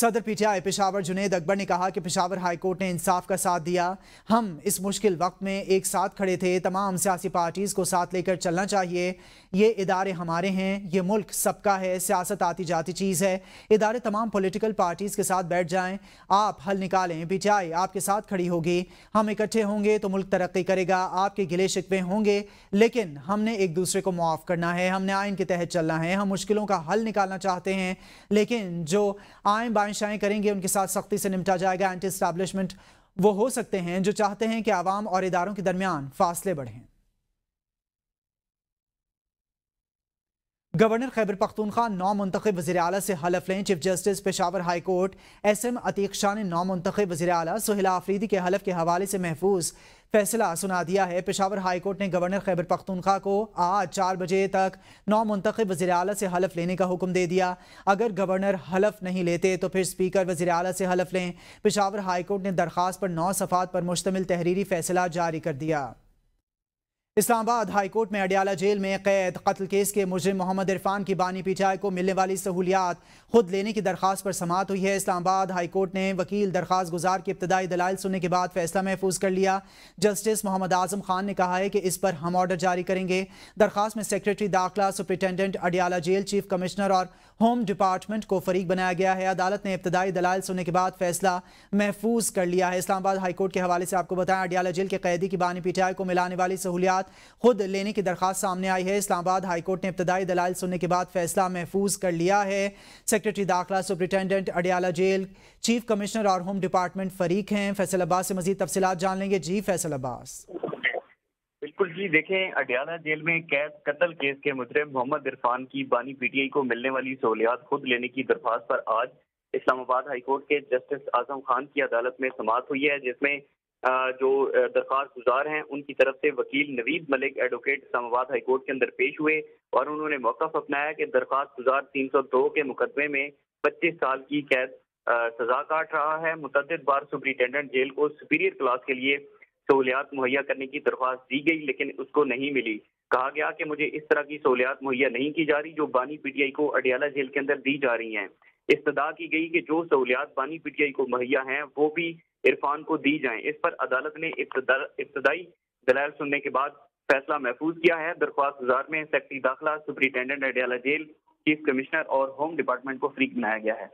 صدر P T I Peshawar Junaid Akbar نے کہا کہ پشاور ہائی کورٹ نے انصاف کا ساتھ دیا. ہم اس مشکل وقت میں ایک ساتھ کھڑے تھے. تمام سیاسی پارٹیز کو ساتھ لے کر چلنا چاہیے. یہ ادارے ہمارے ہیں, یہ ملک سب کا ہے. سیاست آتی جاتی چیز ہے. ادارے تمام پولیٹیکل پارٹیز کے ساتھ بیٹھ جائیں, آپ حل نکالیں. پی ٹی آئی آپ کے ساتھ کھڑی ہوگی. ہم اکٹھے ہوں گے تو ملک ترقی کرے گا. آپ کے گلے شکوے ہوں گے لیکن ہم نے ایک دوسرے کو معاف کرنا ہے. ہم نے آئین کے تحت چلنا ہے. ہم مشکلوں کا حل نکالنا چاہتے ہیں لیکن جو آئین بائیں شائیں کریں گے ان کے ساتھ سختی سے نمٹا جائے گا. اینٹی اسٹیبلشمنٹ وہ ہو سکتے ہیں جو چاہتے ہیں کہ عوام اور اداروں کے درمیان فاصلے بڑھیں. گورنر خیبر پختونخوا نو منتخب وزیر اعلیٰ سے حلف لیں. Chief justice Peshawar high court S M Atiq Shah نے نو منتخب وزیر اعلیٰ سہیلا آفریدی کے حلف کے حوالے سے محفوظ فیصلہ سنا دیا ہے. پشاور ہائی کورٹ نے گورنر خیبر پختونخوا کو آج 4 بجے تک نو منتخب وزیر اعلیٰ سے حلف لینے کا حکم دے دیا. اگر گورنر حلف نہیں لیتے تو پھر اسپیکر وزیر اعلیٰ سے حلف لیں. پشاور ہائی کورٹ نے درخواست پر 9 صفحات پر مشتمل تحریری فیصلہ جاری کر دیا. اسلام آباد ہائی کورٹ میں اڈیالہ جیل میں قید قتل کیس کے مجرم محمد عرفان کی بانی پی ٹی آئی کو ملنے والی سہولیات خود لینے کی درخواست پر سماعت ہوئی ہے. اسلام آباد ہائی کورٹ نے وکیل درخواست گزار کے ابتدائی دلائل سننے کے بعد فیصلہ محفوظ کر لیا. جسٹس محمد اعظم خان نے کہا ہے کہ اس پر ہم آرڈر جاری کریں گے. درخواست میں سیکریٹری داخلہ, superintendent Adiala jail, chief commissioner اور ہوم ڈپارٹمنٹ کو فریق بنایا گیا ہے. عدالت نے ابتدائی دلائل سننے کے بعد فیصلہ محفوظ کر لیا ہے. اسلام آباد ہائی کورٹ کے حوالے سے آپ کو بتائیں, اڈیالہ جیل کے قیدی کی بانی پی ٹی آئی کو ملانے والی سہولیات خود لینے کی درخواست سامنے آئی ہے. اسلام آباد ہائی کورٹ نے ابتدائی دلائل سننے کے بعد فیصلہ محفوظ کر لیا ہے. سیکریٹری داخلہ, superintendent Adiala jail, chief commissioner اور ہوم ڈپارٹمنٹ فریق ہیں. فیصل عباس سے مزید تفصیلات جان لیں گے. جی فیصل عباس. بالکل جی, دیکھیں اڈیالہ جیل میں قید قتل کیس کے مجرم محمد عرفان کی بانی پی ٹی آئی کو ملنے والی سہولیات خود لینے کی درخواست پر آج اسلام آباد ہائی کورٹ کے جسٹس اعظم خان کی عدالت میں سماعت ہوئی ہے, جس میں جو درخواست گزار ہیں ان کی طرف سے وکیل نوید ملک ایڈوکیٹ اسلام آباد ہائی کورٹ کے اندر پیش ہوئے اور انہوں نے موقف اپنایا کہ درخواست گزار 302 کے مقدمے میں 25 سال کی قید سزا کاٹ رہا ہے. متعدد بار سپرنٹینڈنٹ جیل کو سپیریئر کلاس کے لیے سہولیات مہیا کرنے کی درخواست دی گئی لیکن اس کو نہیں ملی. کہا گیا کہ مجھے اس طرح کی سہولیات مہیا نہیں کی جا رہی جو بانی پی ٹی آئی کو اڈیالہ جیل کے اندر دی جا رہی ہیں. استدعا کی گئی کہ جو سہولیات بانی پی ٹی آئی کو مہیا ہیں وہ بھی عرفان کو دی جائیں. اس پر عدالت نے ابتدائی دلائل سننے کے بعد فیصلہ محفوظ کیا ہے. درخواست گزار میں سیکریٹری داخلہ, superintendent Adiala jail, chief commissioner اور ہوم ڈپارٹمنٹ کو فریق بنایا گیا ہے.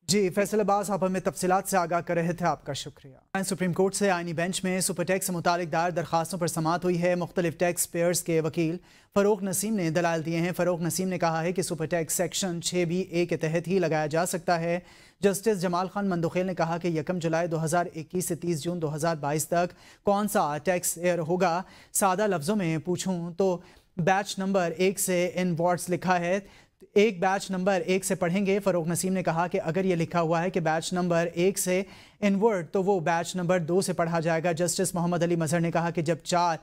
جی فیصل عباس, آپ ہمیں تفصیلات سے آگاہ کر رہے تھے, آپ کا شکریہ. سپریم کورٹ سے آئینی بینچ میں سپر ٹیکس سے متعلق دائر درخواستوں پر سماعت ہوئی ہے. مختلف ٹیکس پیئرز کے وکیل فروغ نسیم نے دلائل دیے ہیں. فروغ نسیم نے کہا ہے کہ سپر ٹیکس سیکشن 6B(a) کے تحت ہی لگایا جا سکتا ہے. جسٹس جمال خان مندوخیل نے کہا کہ 1 جولائی 2021 سے 30 جون 2022 تک کون سا ٹیکس ایئر ہوگا. سادہ لفظوں میں پوچھوں تو بیچ نمبر 1 سے ان وارڈز لکھا ہے, ایک بیچ نمبر 1 سے پڑھیں گے. فروغ نسیم نے کہا کہ اگر یہ لکھا ہوا ہے کہ بیچ نمبر 1 سے انورڈ تو وہ بیچ نمبر 2 سے پڑھا جائے گا. جسٹس محمد علی مظہر نے کہا کہ جب 4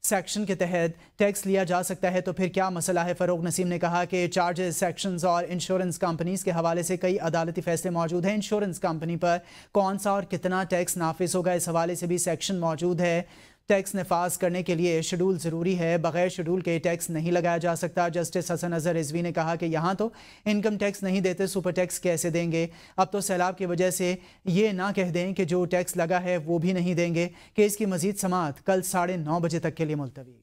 سیکشن کے تحت ٹیکس لیا جا سکتا ہے تو پھر کیا مسئلہ ہے. فروغ نسیم نے کہا کہ چارجز, سیکشنز اور انشورنس کمپنیز کے حوالے سے کئی عدالتی فیصلے موجود ہیں. انشورنس کمپنی پر کون سا اور کتنا ٹیکس نافذ ہوگا اس حوالے سے بھی سیکشن موجود ہے. ٹیکس نفاذ کرنے کے لیے شیڈول ضروری ہے, بغیر شیڈول کے ٹیکس نہیں لگایا جا سکتا. جسٹس حسن اظہر رضوی نے کہا کہ یہاں تو انکم ٹیکس نہیں دیتے, سپر ٹیکس کیسے دیں گے. اب تو سیلاب کی وجہ سے یہ نہ کہہ دیں کہ جو ٹیکس لگا ہے وہ بھی نہیں دیں گے. کیس کی مزید سماعت کل 9:30 بجے تک کے لیے ملتوی.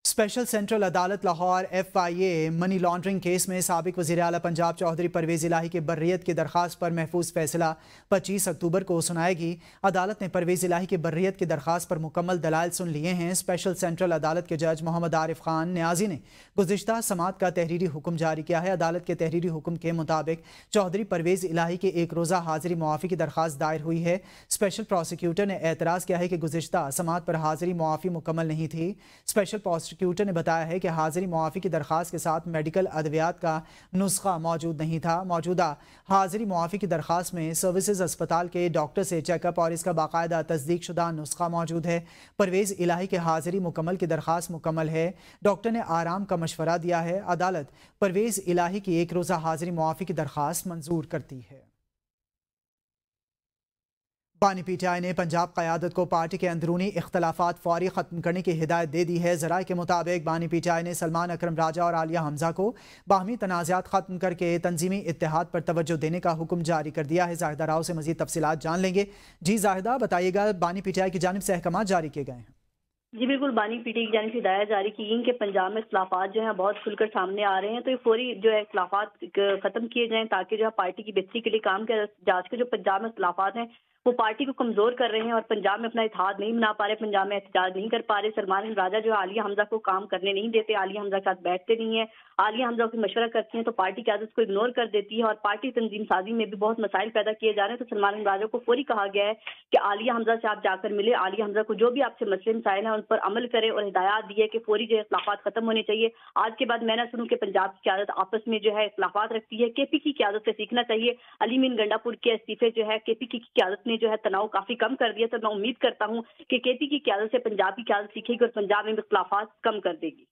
اسپیشل سینٹرل عدالت Lahore FIA money laundering case میں سابق وزیر اعلیٰ پنجاب چودھری پرویز الہی کی برئیت کی درخواست پر محفوظ فیصلہ 25 اکتوبر کو سنائے گی. عدالت نے پرویز الہی کی برئیت کی درخواست پر مکمل دلائل سن لیے ہیں. اسپیشل سینٹرل عدالت کے جج محمد عارف خان نیازی نے گزشتہ سماعت کا تحریری حکم جاری کیا ہے. عدالت کے تحریری حکم کے مطابق چودھری پرویز الہی کی 1 روزہ حاضری معافی کی درخواست دائر ہوئی ہے. اسپیشل پروسیکیوٹر نے اعتراض کیا ہے کہ گزشتہ سماعت پر حاضری معافی مکمل نہیں تھی. اسپیشل پروسیکیوٹر نے بتایا ہے کہ حاضری معافی کی درخواست کے ساتھ میڈیکل ادویات کا نسخہ موجود نہیں تھا. موجودہ حاضری معافی کی درخواست میں سروسز اسپتال کے ڈاکٹر سے چیک اپ اور اس کا باقاعدہ تصدیق شدہ نسخہ موجود ہے. پرویز الہی کے حاضری مکمل کی درخواست مکمل ہے. ڈاکٹر نے آرام کا مشورہ دیا ہے. عدالت پرویز الہی کی 1 روزہ حاضری معافی کی درخواست منظور کرتی ہے. بانی پی ٹی آئی نے پنجاب قیادت کو پارٹی کے اندرونی اختلافات فوری ختم کرنے کی ہدایت دے دی ہے۔ ذرائع کے مطابق بانی پی ٹی آئی نے سلمان اکرم راجہ اور عالیہ حمزہ کو باہمی تنازعات ختم کر کے تنظیمی اتحاد پر توجہ دینے کا حکم جاری کر دیا ہے۔ زاہدہ راؤ سے مزید تفصیلات جان لیں گے۔ جی زاہدہ، بتائیے گا بانی پی ٹی آئی کی جانب سے احکامات جاری کیے گئے ہیں؟ جی بالکل، بانی پی ٹی کی جانب سے ہدایت جاری کی گئی کہ پنجاب میں اختلافات جو ہیں بہت کھل کر سامنے آ رہے ہیں، تو یہ فوری جو ہے اختلافات ختم کیے جائیں تاکہ جو ہے پارٹی کی بہتری کے لیے کام کیا جا سکے۔ جو پنجاب میں اختلافات ہیں وہ پارٹی کو کمزور کر رہے ہیں اور پنجاب میں اپنا اتحاد نہیں بنا پا رہے، پنجاب میں احتجاج نہیں کر پا رہے۔ سلمان راجہ جو ہے عالیہ حمزہ کو کام کرنے نہیں دیتے، عالیہ حمزہ کے ساتھ بیٹھتے نہیں ہیں، عالیہ حمزہ کو مشورہ کرتی ہیں تو پارٹی کی عادت کو اگنور کر دیتی ہے اور پارٹی تنظیم سازی میں بھی بہت مسائل پیدا کیے جا رہے ہیں۔ تو سلمان راجہ کو فوری کہا گیا ہے کہ عالیہ حمزہ سے آپ جا کر ملے، عالیہ حمزہ کو جو بھی آپ سے مسئلے مسائل ہیں ان پر عمل کریں اور ہدایات دی ہے کہ فوری جو ہے اختلافات ختم ہونے چاہیے۔ آج کے بعد میں نہ سنوں کہ پنجاب کی قیادت آپس میں جو ہے اختلافات رکھتی ہے۔ کے پی کی قیادت سے سیکھنا چاہیے۔ علی مین گنڈا پور کے استعفے جو ہے کے پی کی قیادت نے جو ہے تناؤ کافی کم کر دیا، تو میں امید کرتا ہوں کہ کے پی کی قیادت سے پنجاب کی قیادت سیکھے گی اور پنجاب میں اختلافات کم کر دے گی۔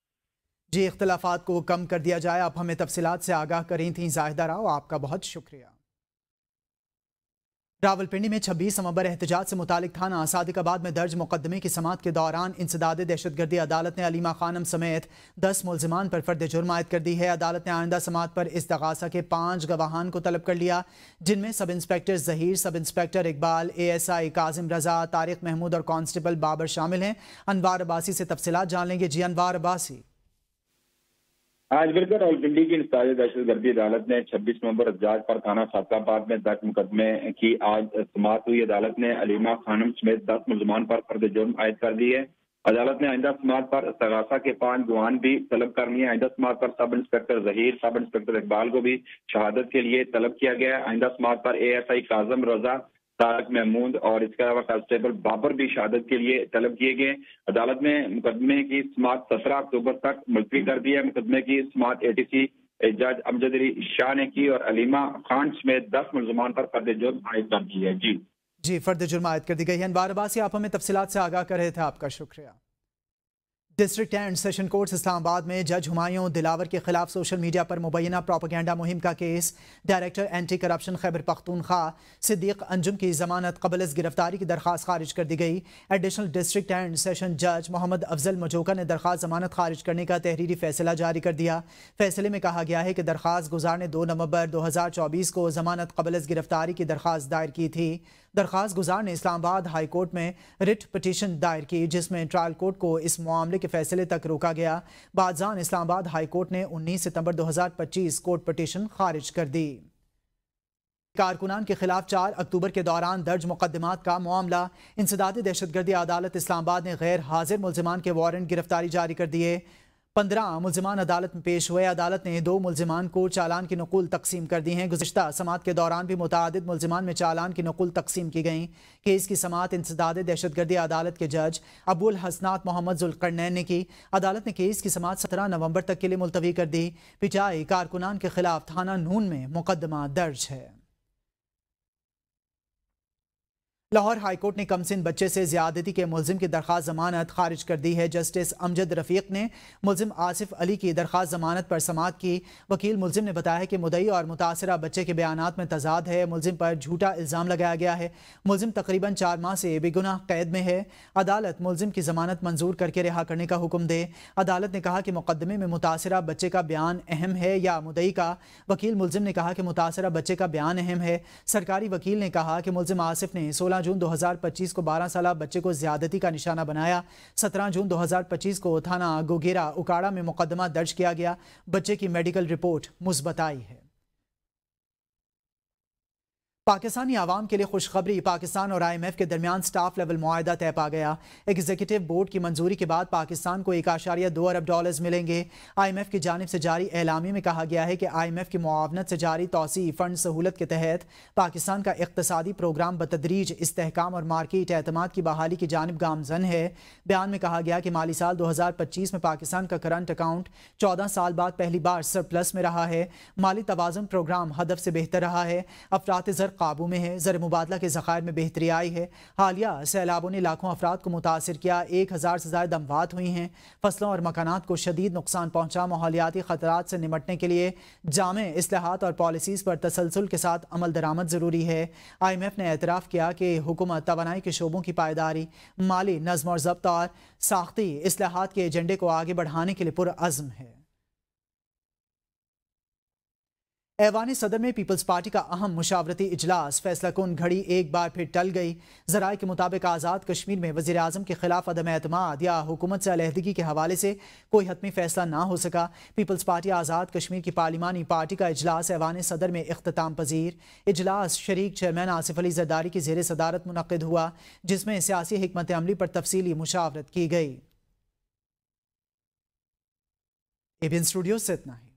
جی، اختلافات کو کم کر دیا جائے۔ آپ ہمیں تفصیلات سے آگاہ کریں تھیں زاہدہ راؤ، آپ کا بہت شکریہ۔ راولپنڈی میں 26 نومبر احتجاج سے متعلق تھانہ صادق آباد میں درج مقدمے کی سماعت کے دوران انسداد دہشت گردی عدالت نے علیمہ خانم سمیت 10 ملزمان پر فرد جرم عائد کر دی ہے۔ عدالت نے آئندہ سماعت پر استغاثہ کے 5 گواہان کو طلب کر لیا، جن میں سب inspector Zaheer, sub inspector Iqbal, A S I Kazim رضا، طارق محمود اور کانسٹیبل بابر شامل ہیں۔ انوار عباسی سے تفصیلات جان لیں گے۔ جی انوار عباسی۔ آج بالکل راولپنڈی کی انسداد دہشت گردی عدالت نے 26 نومبر احتجاج پر تھانہ صادق آباد میں درج مقدمے کی آج سماعت ہوئی۔ عدالت نے علیمہ خانم سمیت 10 ملزمان پر فرد جرم عائد کر دی ہے۔ عدالت نے آئندہ سماعت پر استغاثہ کے 5 گواہان بھی طلب کر لیے۔ آئندہ سماعت پر sub inspector Zaheer, sub inspector Iqbal کو بھی شہادت کے لیے طلب کیا گیا ہے۔ آئندہ سماعت پر اے ایس آئی کاظم رضا، طارق محمود اور اس کے علاوہ کانسٹیبل بابر بھی شہادت کے لیے طلب کیے گئے۔ عدالت نے مقدمے کی سماعت 17 اکتوبر تک ملتوی کر دی ہے۔ مقدمے کی سماعت اے ٹی سی جج امجد علی شاہ نے کی اور علیمہ خان سمیت 10 ملزمان پر فرد جرم عائد کر دی ہے۔ جی فرد جرم عائد کر دی گئی ہے۔ انوار عباسی، آپ ہمیں تفصیلات سے آگاہ کر رہے تھے، آپ کا شکریہ۔ ڈسٹرکٹ اینڈ سیشن کورٹس اسلام آباد میں جج ہمایوں دلاور کے خلاف سوشل میڈیا پر مبینہ پروپیگنڈا مہم کا case, director anti corruption Khyber Pakhtunkhwa صدیق انجم کی ضمانت قبل از گرفتاری کی درخواست خارج کر دی گئی۔ ایڈیشنل ڈسٹرکٹ اینڈ سیشن جج محمد افضل مجوکا نے درخواست ضمانت خارج کرنے کا تحریری فیصلہ جاری کر دیا۔ فیصلے میں کہا گیا ہے کہ درخواست گزار نے 2 نومبر 2024 کو ضمانت قبل از گرفتاری کی درخواست دائر کی تھی۔ درخواست گزار نے اسلام آباد ہائی کورٹ میں رٹ پٹیشن دائر کی، جس میں ٹرائل کورٹ کو اس معاملے کے فیصلے تک روکا گیا۔ بعدازاں اسلام آباد ہائی کورٹ نے 19 ستمبر 2025 کورٹ پٹیشن خارج کر دی۔ کارکنان کے خلاف 4 اکتوبر کے دوران درج مقدمات کا معاملہ، انسداد دہشت گردی عدالت اسلام آباد نے غیر حاضر ملزمان کے وارنٹ گرفتاری جاری کر دیے۔ 15 ملزمان عدالت میں پیش ہوئے۔ عدالت نے 2 ملزمان کو چالان کی نقول تقسیم کر دی ہیں۔ گزشتہ سماعت کے دوران بھی متعدد ملزمان میں چالان کی نقول تقسیم کی گئیں۔ کیس کی سماعت انسداد دہشت گردی عدالت کے جج ابو الحسنات محمد ذوالقرنین نے کی۔ عدالت نے کیس کی سماعت 17 نومبر تک کے لیے ملتوی کر دی۔ پی ٹی آئی کارکنان کے خلاف تھانہ نون میں مقدمہ درج ہے۔ لاہور ہائی کورٹ نے کمسن بچے سے زیادتی کے ملزم کی درخواست ضمانت خارج کر دی ہے۔ جسٹس امجد رفیق نے ملزم آصف علی کی درخواست ضمانت پر سماعت کی۔ وکیل ملزم نے بتایا کہ مدعی اور متاثرہ بچے کے بیانات میں تضاد ہے۔ ملزم پر جھوٹا الزام لگایا گیا ہے۔ ملزم تقریباً 4 ماہ سے بے گناہ قید میں ہے۔ عدالت ملزم کی ضمانت منظور کر کے رہا کرنے کا حکم دے۔ عدالت نے کہا کہ مقدمے میں متاثرہ بچے کا بیان اہم ہے یا مدعی کا؟ وکیل ملزم نے کہا کہ متاثرہ بچے کا بیان اہم ہے۔ سرکاری وکیل نے کہا کہ ملزم آصف نے 16 جون 2025 کو 12 سالہ بچے کو زیادتی کا نشانہ بنایا۔ 17 جون 2025 کو تھانہ گوگیرا اکاڑا میں مقدمہ درج کیا گیا۔ بچے کی میڈیکل رپورٹ مثبت آئی ہے۔ پاکستانی عوام کے لیے خوشخبری، پاکستان اور آئی ایم ایف کے درمیان سٹاف لیول معاہدہ طے پا گیا۔ ایگزیکٹو بورڈ کی منظوری کے بعد پاکستان کو $1.2 ارب ملیں گے۔ آئی ایم ایف کی جانب سے جاری اعلامیے میں کہا گیا ہے کہ آئی ایم ایف کی معاونت سے جاری توسیعی فنڈ سہولت کے تحت پاکستان کا اقتصادی پروگرام بتدریج استحکام اور مارکیٹ اعتماد کی بحالی کی جانب گامزن ہے۔ بیان میں کہا گیا کہ مالی سال 2025 میں پاکستان کا کرنٹ اکاؤنٹ 14 سال بعد پہلی بار سرپلس میں رہا ہے۔ مالی توازن پروگرام ہدف سے بہتر رہا ہے۔ افراط زر تک قابو میں ہے۔ زر مبادلہ کے ذخائر میں بہتری آئی ہے۔ حالیہ سیلابوں نے لاکھوں افراد کو متاثر کیا، 1000 سے زائد اموات ہوئی ہیں۔ فصلوں اور مکانات کو شدید نقصان پہنچا۔ ماحولیاتی خطرات سے نمٹنے کے لیے جامع اصلاحات اور پالیسیز پر تسلسل کے ساتھ عمل درآمد ضروری ہے۔ IMF نے اعتراف کیا کہ حکومت توانائی کے شعبوں کی پائیداری، مالی نظم و ضبط اور ساختی اصلاحات کے ایجنڈے کو آگے بڑھانے کے لیے پرعزم ہے۔ ایوان صدر میں پیپلز پارٹی کا اہم مشاورتی اجلاس، فیصلہ کن گھڑی ایک بار پھر ٹل گئی۔ ذرائع کے مطابق آزاد کشمیر میں وزیر اعظم کے خلاف عدم اعتماد یا حکومت سے علیحدگی کے حوالے سے کوئی حتمی فیصلہ نہ ہو سکا۔ پیپلز پارٹی آزاد کشمیر کی پارلیمانی پارٹی کا اجلاس ایوان صدر میں اختتام پذیر۔ اجلاس شریک چیئرمین آصف علی زرداری کی زیر صدارت منعقد ہوا، جس میں سیاسی حکمت عملی پر تفصیلی مشاورت کی گئی۔ ABN اسٹوڈیو سے اتنا ہی۔